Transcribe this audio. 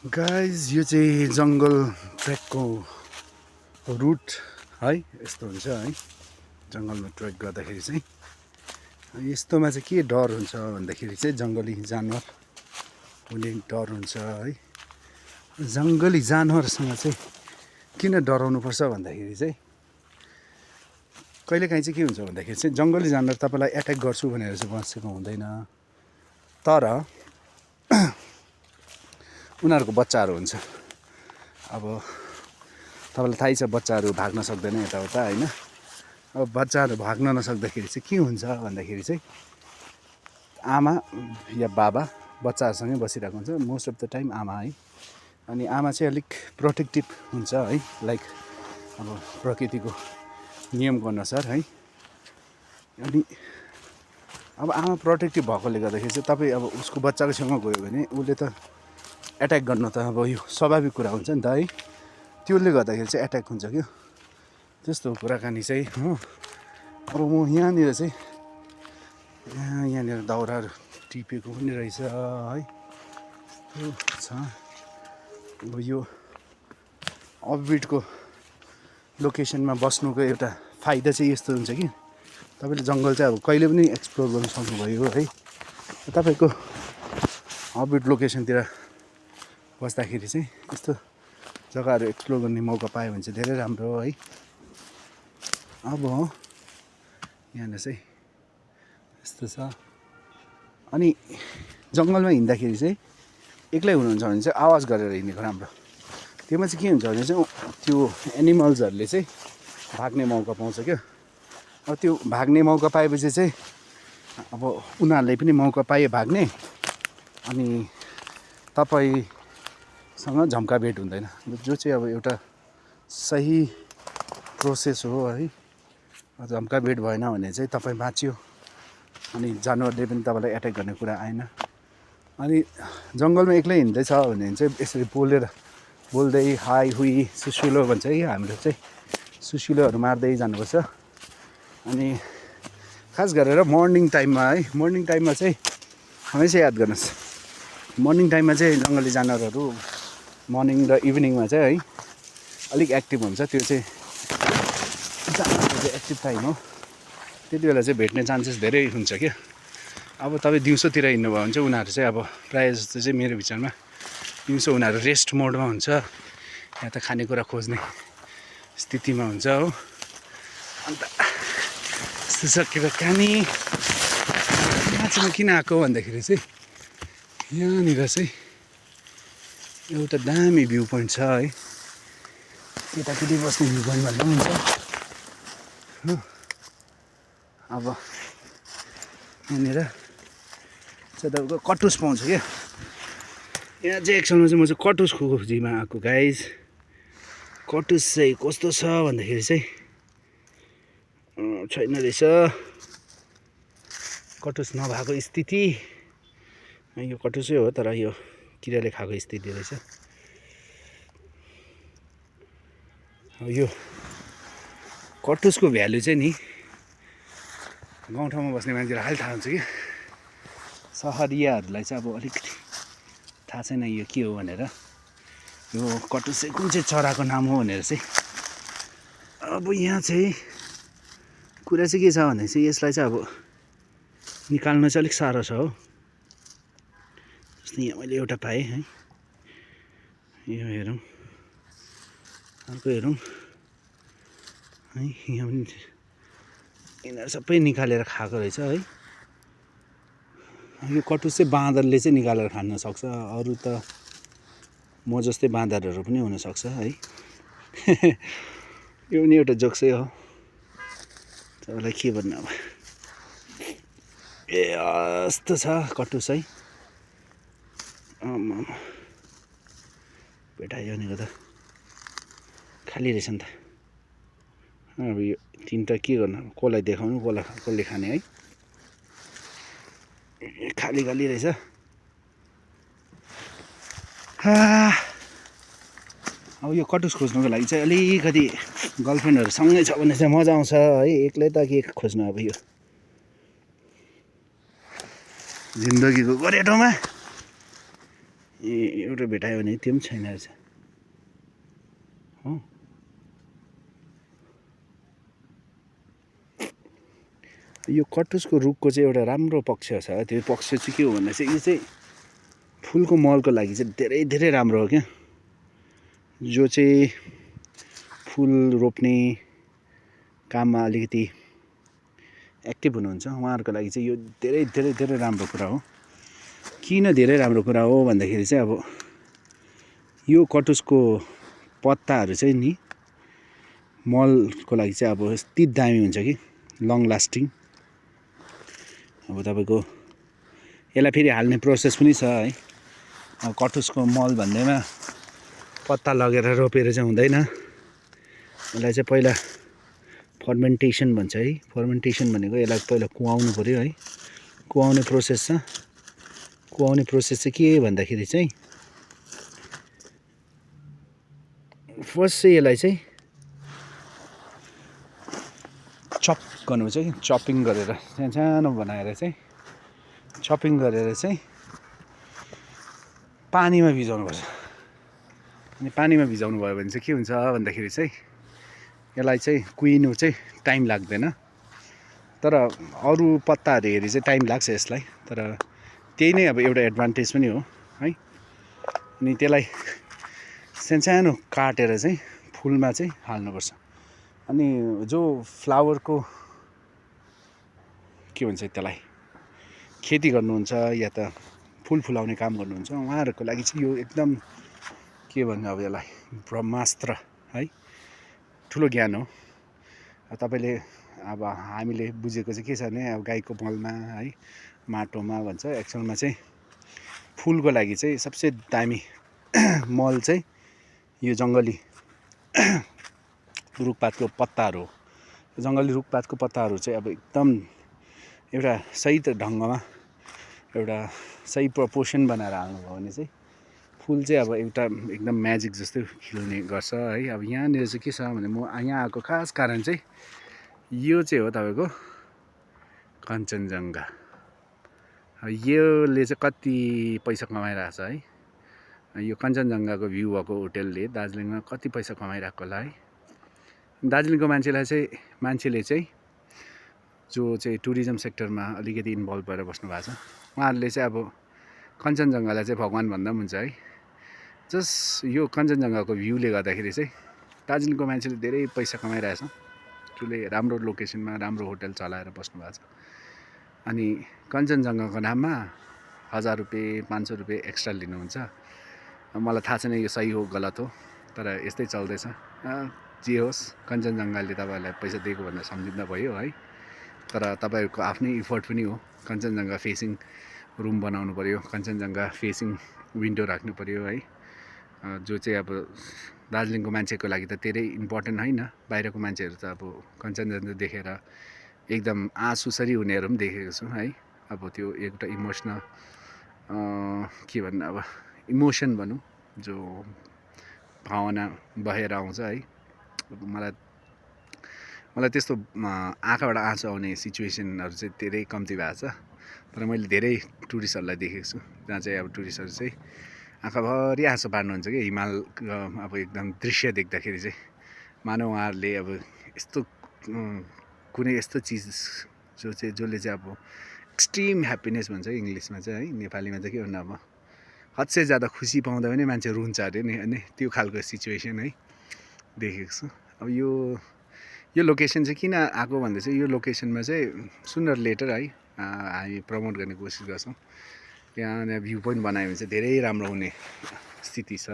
Guys यो चाहिँ जङ्गल ट्रेकको रुट है। यस्तो हुन्छ है जङ्गलमा ट्रेक गर्दाखेरि चाहिँ। यस्तोमा चाहिँ के डर हुन्छ भन्दाखेरि चाहिँ जङ्गली जानवर हुने डर हुन्छ है। जङ्गली जानवरसँग चाहिँ किन डराउनुपर्छ भन्दाखेरि चाहिँ कहिलेकाहीँ चाहिँ के हुन्छ भन्दाखेरि चाहिँ जङ्गली जानवर तपाईँलाई एट्याक गर्छु भनेर चाहिँ बसेको हुँदैन, तर उनीहरूको बच्चाहरू हुन्छ। अब तपाईँलाई थाहै छ बच्चाहरू भाग्न सक्दैन यताउता होइन। अब बच्चाहरू भाग्न नसक्दाखेरि चाहिँ के हुन्छ भन्दाखेरि चाहिँ आमा या बाबा बच्चाहरूसँगै बसिरहेको हुन्छ, मोस्ट अफ द टाइम आमा है। अनि आमा चाहिँ अलिक प्रोटेक्टिभ हुन्छ है, लाइक अब प्रकृतिको नियमको अनुसार है। अनि अब आमा प्रोटेक्टिभ भएकोले गर्दाखेरि चाहिँ तपाईँ अब उसको बच्चाको छेउमा गयो भने उसले त एट्याक गर्नु त अब यो स्वाभाविक कुरा हुन्छ नि त है। त्यसले गर्दाखेरि चाहिँ एट्याक हुन्छ क्या, त्यस्तो कुराकानी चाहिँ हो। अब म यहाँनिर चाहिँ यहाँनिर दाउराहरू टिपेको पनि रहेछ है। त्यो छ अब यो अफबिटको लोकेसनमा बस्नुको एउटा फाइदा चाहिँ यस्तो हुन्छ कि तपाईँले जङ्गल चाहिँ अब कहिले पनि एक्सप्लोर गर्नु सक्नुभयो है। तपाईँको अफबिट लोकेसनतिर बस्दाखेरि चाहिँ यस्तो जग्गाहरू एक्सप्लोर गर्ने मौका पायो भने चाहिँ धेरै राम्रो है। अब यहाँनिर चाहिँ यस्तो छ। अनि जङ्गलमा हिँड्दाखेरि चाहिँ एक्लै हुनुहुन्छ भने चाहिँ आवाज गरेर हिँडेको राम्रो। त्योमा चाहिँ के हुन्छ भने चाहिँ त्यो एनिमल्सहरूले चाहिँ भाग्ने मौका पाउँछ क्या। अब त्यो भाग्ने मौका पाएपछि चाहिँ अब उनीहरूले पनि मौका पाए भाग्ने, अनि तपाईँसँग झम्का भेट हुँदैन, जो चाहिँ अब एउटा सही प्रोसेस हो है। झम्का भेट भएन भने चाहिँ तपाईँ बाँच्यो, अनि जानवरले पनि तपाईँलाई एट्याक गर्ने कुरा आएन। अनि जङ्गलमा एक्लै हिँड्दैछ भने चाहिँ यसरी बोल्दै हाई हुई सुसिलो भन्छ है हाम्रो चाहिँ, सुसिलोहरू मार्दै जानुपर्छ। अनि खास गरेर मर्निङ टाइममा है, मर्निङ टाइममा चाहिँ हमेसा याद गर्नुहोस्, मर्निङ टाइममा चाहिँ जङ्गली जानवरहरू मर्निङ र इभिनिङमा चाहिँ है अलिक एक्टिभ हुन्छ। त्यो चाहिँ एक्टिभ टाइम हो, त्यति बेला चाहिँ भेट्ने चान्सेस धेरै हुन्छ क्या। अब तपाईँ दिउँसोतिर हिँड्नुभयो भने चाहिँ उनीहरू चाहिँ अब प्रायः जस्तो चाहिँ मेरो विचारमा दिउँसो उनीहरू रेस्ट मोडमा हुन्छ या त खानेकुरा खोज्ने स्थितिमा हुन्छ हो। अन्त यस्तो छ के कहानी। यहाँ चाहिँ म किन आएको भन्दाखेरि चाहिँ यहाँनिर चाहिँ एउटा दामी भ्यू पोइन्ट छ है। केटाकेटी बस्ने भ्यू पोइन्ट भन्दा पनि हुन्छ। अब यहाँनिर चाहिँ तपाईँको कटुस पाउँछ क्या। यहाँ चाहिँ एक्चुअलमा चाहिँ म चाहिँ कटुसको खोजीमा आएको गाइज। कटुस चाहिँ कस्तो छ भन्दाखेरि चाहिँ छैन रहेछ, कटुस नभएको स्थिति। यो कटुसै हो तर यो किराले खाएको स्थिति रहेछ। यो कटुसको भ्यालु चाहिँ नि गाउँठाउँमा बस्ने मान्छेलाई हाल थाहा हुन्छ कि, सहरियाहरूलाई चाहिँ अब अलिकति थाहा छैन यो के हो भनेर। यो कटुस चाहिँ कुन चाहिँ चराको नाम हो भनेर चाहिँ अब यहाँ चाहिँ कुरा चाहिँ के छ भने चाहिँ यसलाई चाहिँ अब निकाल्न चाहिँ अलिक साह्रो छ हो। जस्तै यहाँ मैले एउटा पाएँ है, यो हेरौँ, अर्को हेरौँ है। यहाँ पनि यिनीहरू सबै निकालेर खाएको रहेछ है। यो कटुस चाहिँ बाँदरले चाहिँ निकालेर खान सक्छ, अरू त म जस्तै बाँदरहरू पनि हुनसक्छ है। यो पनि एउटा जोक्सै हो, तपाईँलाई के भन्नु अब। ए यस्तो छ कटुस है। भेटायो भनेको त खाली रहेछ नि त। अब यो तिनवटा के गर्नु, कसलाई देखाउनु, कसले खाने है। खाली खाली रहेछ। अब यो कटुस खोज्नुको लागि चाहिँ अलिकति गर्लफ्रेन्डहरू सँगै छ भने चाहिँ मजा आउँछ है। एक्लै त के खोज्नु अब यो जिन्दगीको गोरेटोमा एउटा भेटायो भने त्यो पनि छैन रहेछ हो। यो कटुसको रुखको चाहिँ एउटा राम्रो पक्ष छ, त्यो पक्ष चाहिँ के हो भन्दा चाहिँ यो चाहिँ फुलको मलको लागि चाहिँ धेरै धेरै राम्रो हो क्या। जो चाहिँ फुल रोप्ने काममा अलिकति एक्टिभ हुनुहुन्छ उहाँहरूको लागि चाहिँ यो धेरै धेरै धेरै राम्रो कुरा हो। किन धेरै राम्रो कुरा हो भन्दाखेरि चाहिँ अब यो कटुसको पत्ताहरू चाहिँ नि मलको लागि चाहिँ अब यति दामी हुन्छ कि लङ लास्टिङ। अब तपाईँको यसलाई फेरि हाल्ने प्रोसेस पनि छ है। अब कटुसको मल भन्दैमा पत्ता लगेर रोपेर चाहिँ हुँदैन, यसलाई चाहिँ पहिला फर्मेन्टेसन भन्छ है। फर्मेन्टेसन भनेको यसलाई पहिला कुहाउनु पऱ्यो है, कुहाउने प्रोसेस छ। कुहाउने प्रोसेस चाहिँ के भन्दाखेरि चाहिँ फर्स्ट चाहिँ यसलाई चाहिँ चप गर्नुपर्छ कि, चपिङ गरेर सानो बनाएर चाहिँ चपिङ गरेर चाहिँ पानीमा भिजाउनुपर्छ। अनि पानीमा भिजाउनु भयो भने चाहिँ के हुन्छ भन्दाखेरि चाहिँ यसलाई चाहिँ कुहिनु चाहिँ टाइम लाग्दैन, तर अरू पत्ताहरू हेरी चाहिँ टाइम लाग्छ यसलाई, तर त्यही नै अब एउटा एडभान्टेज पनि हो है। अनि त्यसलाई सानो काटेर चाहिँ फुलमा चाहिँ हाल्नुपर्छ। अनि जो फ्लावरको के भन्छ त्यसलाई खेती गर्नुहुन्छ या त फुल फुलाउने काम गर्नुहुन्छ उहाँहरूको लागि चाहिँ यो एकदम के भन्नु अब यसलाई ब्रह्मास्त्र है, ठुलो ज्ञान हो। तपाईँले अब हामीले बुझेको चाहिँ के छ भने अब गाईको मलमा है, माटोमा भन्छ, एक्चुअलमा चाहिँ फुलको लागि चाहिँ सबसे दामी मल चाहिँ यो जङ्गली रुखपातको पत्ताहरू हो। जङ्गली रुखपातको पत्ताहरू चाहिँ अब एकदम एउटा सही ढङ्गमा एउटा सही प्रपोर्सन बनाएर हाल्नुभयो भने चाहिँ फुल चाहिँ अब एउटा एकदम म्याजिक जस्तै खिल्ने गर्छ है। अब यहाँनिर चाहिँ के छ भने म यहाँ आएको खास कारण चाहिँ यो चाहिँ हो तपाईँको कञ्चनजङ्घा। योले चाहिँ कति पैसा कमाइरहेको छ है। यो कञ्चनजङ्घाको भ्यू भएको होटेलले दार्जिलिङमा कति पैसा कमाइरहेको होला है। दार्जिलिङको मान्छेले चाहिँ जो चाहिँ टुरिज्म सेक्टरमा अलिकति इन्भल्भ भएर बस्नु भएको छ उहाँहरूले चाहिँ अब कञ्चनजङ्घालाई चाहिँ भगवान भन्दा पनि हुन्छ है। जस्ट यो कञ्चनजङ्घाको भ्यूले गर्दाखेरि चाहिँ दार्जिलिङको मान्छेले धेरै पैसा कमाइरहेछ। ठुलै राम्रो लोकेसनमा राम्रो होटल चलाएर बस्नु भएको छ। अनि कञ्चनजङ्घाको नाममा 1000 रुपियाँ 500 रुपियाँ एक्स्ट्रा लिनुहुन्छ। मलाई थाहा छैन यो सही हो गलत हो, तर यस्तै चल्दैछ। जे होस् कञ्चनजङ्घाले तपाईँहरूलाई पैसा दिएको भनेर सम्झिँदा भयो है। तर तपाईँहरूको आफ्नै इफोर्ट पनि हो। कञ्चनजङ्घा फेसिङ रुम बनाउनु पऱ्यो, कञ्चनजङ्घा फेसिङ विन्डो राख्नु पऱ्यो है। जो चाहिँ अब दार्जिलिङको मान्छेको लागि त धेरै इम्पोर्टेन्ट होइन, बाहिरको मान्छेहरू त अब कञ्चनजङ्घा देखेर एकदम आँसुसरी हुनेहरू पनि देखेको छु है। अब त्यो एउटा इमोसनल के भन्नु अब इमोसन भनौँ, जो भावना बहेर आउँछ है। मलाई त्यस्तो आँखाबाट आँसु आउने सिचुएसनहरू चाहिँ धेरै कम्ती भएको छ। तर मैले धेरै टुरिस्टहरूलाई देखेको छु जहाँ चाहिँ अब टुरिस्टहरू चाहिँ आँखाभरि आँसु बाँड्नुहुन्छ कि हिमाल अब एकदम दृश्य देख्दाखेरि चाहिँ मानव उहाँहरूले अब यस्तो कुनै यस्तो चिज जसले चाहिँ अब एक्सट्रिम ह्याप्पिनेस भन्छ इङ्ग्लिसमा चाहिँ है, नेपालीमा चाहिँ के भन्नु अब हद से ज्यादा खुसी पाउँदा पनि मान्छे रुन्छ अरे नि, अनि त्यो खालको सिचुएसन है देखेको छु। अब यो लोकेसन चाहिँ किन आएको भन्दा चाहिँ यो लोकेसनमा चाहिँ सुनर लेटर है हामी प्रमोट गर्ने कोसिस गर्छौँ। यहाँ भ्यू पोइन्ट बनायो भने चाहिँ धेरै राम्रो हुने स्थिति छ।